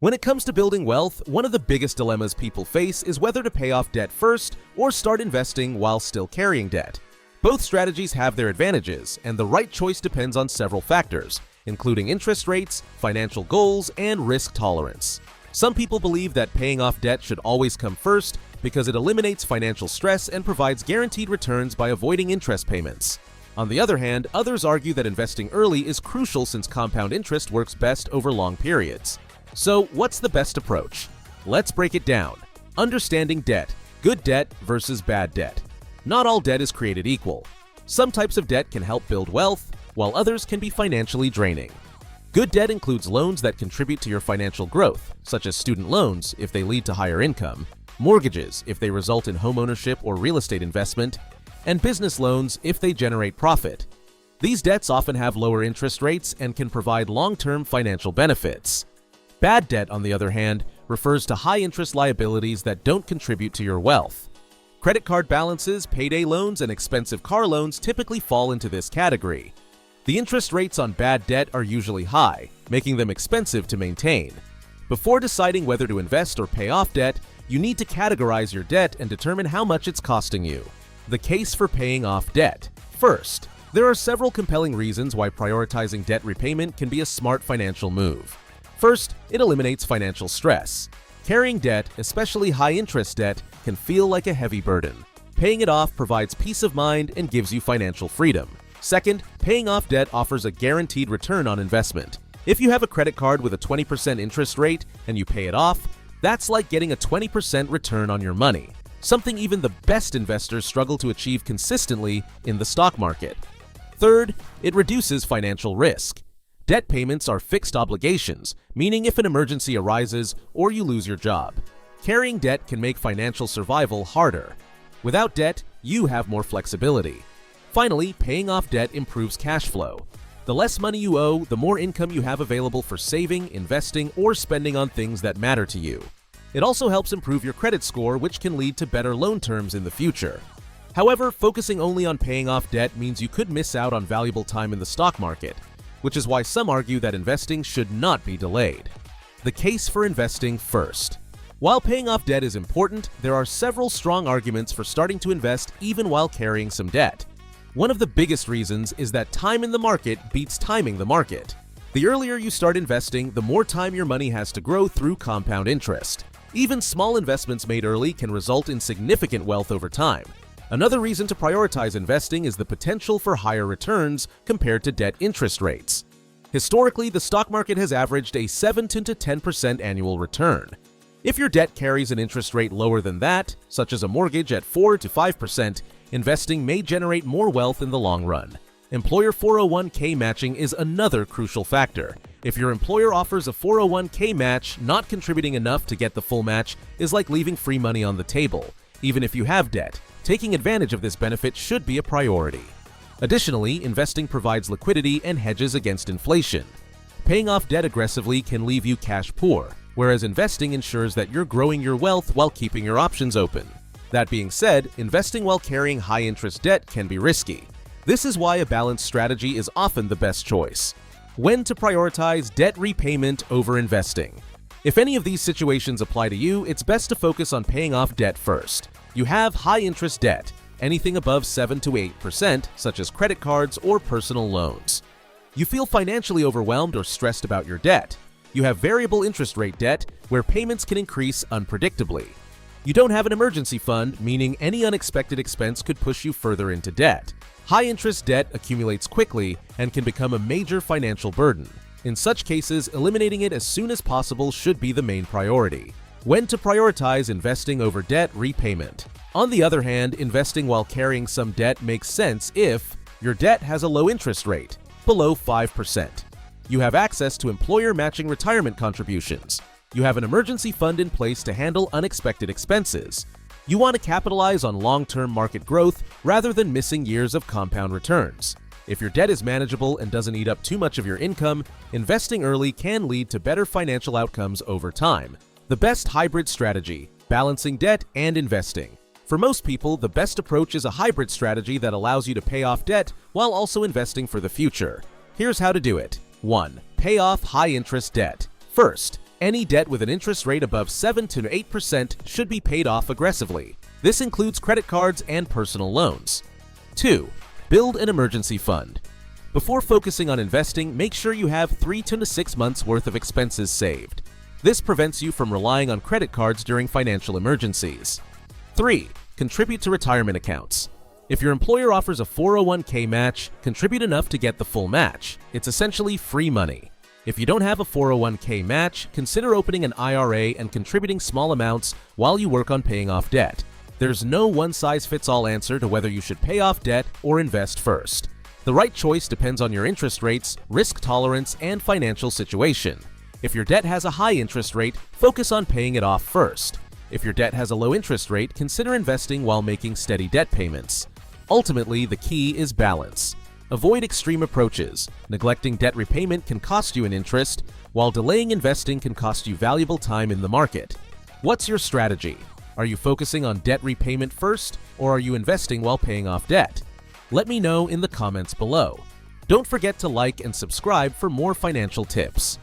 When it comes to building wealth, one of the biggest dilemmas people face is whether to pay off debt first or start investing while still carrying debt. Both strategies have their advantages, and the right choice depends on several factors, including interest rates, financial goals, and risk tolerance. Some people believe that paying off debt should always come first because it eliminates financial stress and provides guaranteed returns by avoiding interest payments. On the other hand, others argue that investing early is crucial since compound interest works best over long periods. So, what's the best approach? Let's break it down. Understanding debt. Good debt versus bad debt. Not all debt is created equal. Some types of debt can help build wealth, while others can be financially draining. Good debt includes loans that contribute to your financial growth, such as student loans if they lead to higher income, mortgages if they result in homeownership or real estate investment, and business loans if they generate profit. These debts often have lower interest rates and can provide long-term financial benefits. Bad debt, on the other hand, refers to high-interest liabilities that don't contribute to your wealth. Credit card balances, payday loans, and expensive car loans typically fall into this category. The interest rates on bad debt are usually high, making them expensive to maintain. Before deciding whether to invest or pay off debt, you need to categorize your debt and determine how much it's costing you. The case for paying off debt. First, there are several compelling reasons why prioritizing debt repayment can be a smart financial move. First, it eliminates financial stress. Carrying debt, especially high-interest debt, can feel like a heavy burden. Paying it off provides peace of mind and gives you financial freedom. Second, paying off debt offers a guaranteed return on investment. If you have a credit card with a 20% interest rate and you pay it off, that's like getting a 20% return on your money, something even the best investors struggle to achieve consistently in the stock market. Third, it reduces financial risk. Debt payments are fixed obligations, meaning if an emergency arises or you lose your job. Carrying debt can make financial survival harder. Without debt, you have more flexibility. Finally, paying off debt improves cash flow. The less money you owe, the more income you have available for saving, investing, or spending on things that matter to you. It also helps improve your credit score, which can lead to better loan terms in the future. However, focusing only on paying off debt means you could miss out on valuable time in the stock market, which is why some argue that investing should not be delayed. The case for investing first. While paying off debt is important, there are several strong arguments for starting to invest even while carrying some debt. One of the biggest reasons is that time in the market beats timing the market. The earlier you start investing, the more time your money has to grow through compound interest. Even small investments made early can result in significant wealth over time. Another reason to prioritize investing is the potential for higher returns compared to debt interest rates. Historically, the stock market has averaged a 7 to 10% annual return. If your debt carries an interest rate lower than that, such as a mortgage at 4 to 5%, investing may generate more wealth in the long run. Employer 401k matching is another crucial factor. If your employer offers a 401k match, not contributing enough to get the full match is like leaving free money on the table. Even if you have debt, taking advantage of this benefit should be a priority. Additionally, investing provides liquidity and hedges against inflation. Paying off debt aggressively can leave you cash poor, whereas investing ensures that you're growing your wealth while keeping your options open. That being said, investing while carrying high-interest debt can be risky. This is why a balanced strategy is often the best choice. When to prioritize debt repayment over investing. If any of these situations apply to you, it's best to focus on paying off debt first. You have high-interest debt, anything above 7 to 8%, such as credit cards or personal loans. You feel financially overwhelmed or stressed about your debt. You have variable interest rate debt, where payments can increase unpredictably. You don't have an emergency fund, meaning any unexpected expense could push you further into debt. High-interest debt accumulates quickly and can become a major financial burden. In such cases, eliminating it as soon as possible should be the main priority. When to prioritize investing over debt repayment. On the other hand, investing while carrying some debt makes sense if your debt has a low interest rate, below 5%. You have access to employer matching retirement contributions. You have an emergency fund in place to handle unexpected expenses. You want to capitalize on long-term market growth rather than missing years of compound returns. If your debt is manageable and doesn't eat up too much of your income, investing early can lead to better financial outcomes over time. The best hybrid strategy, balancing debt and investing. For most people, the best approach is a hybrid strategy that allows you to pay off debt while also investing for the future. Here's how to do it. 1. Pay off high-interest debt. First, Any debt with an interest rate above 7 to 8% should be paid off aggressively. This includes credit cards and personal loans. 2. Build an emergency fund. Before focusing on investing, make sure you have 3 to 6 months worth of expenses saved. This prevents you from relying on credit cards during financial emergencies. 3. Contribute to retirement accounts. If your employer offers a 401k match, contribute enough to get the full match. It's essentially free money. If you don't have a 401k match, consider opening an IRA and contributing small amounts while you work on paying off debt. There's no one-size-fits-all answer to whether you should pay off debt or invest first. The right choice depends on your interest rates, risk tolerance, and financial situation. If your debt has a high interest rate, focus on paying it off first. If your debt has a low interest rate, consider investing while making steady debt payments. Ultimately, the key is balance. Avoid extreme approaches. Neglecting debt repayment can cost you an interest, while delaying investing can cost you valuable time in the market. What's your strategy? Are you focusing on debt repayment first, or are you investing while paying off debt? Let me know in the comments below. Don't forget to like and subscribe for more financial tips.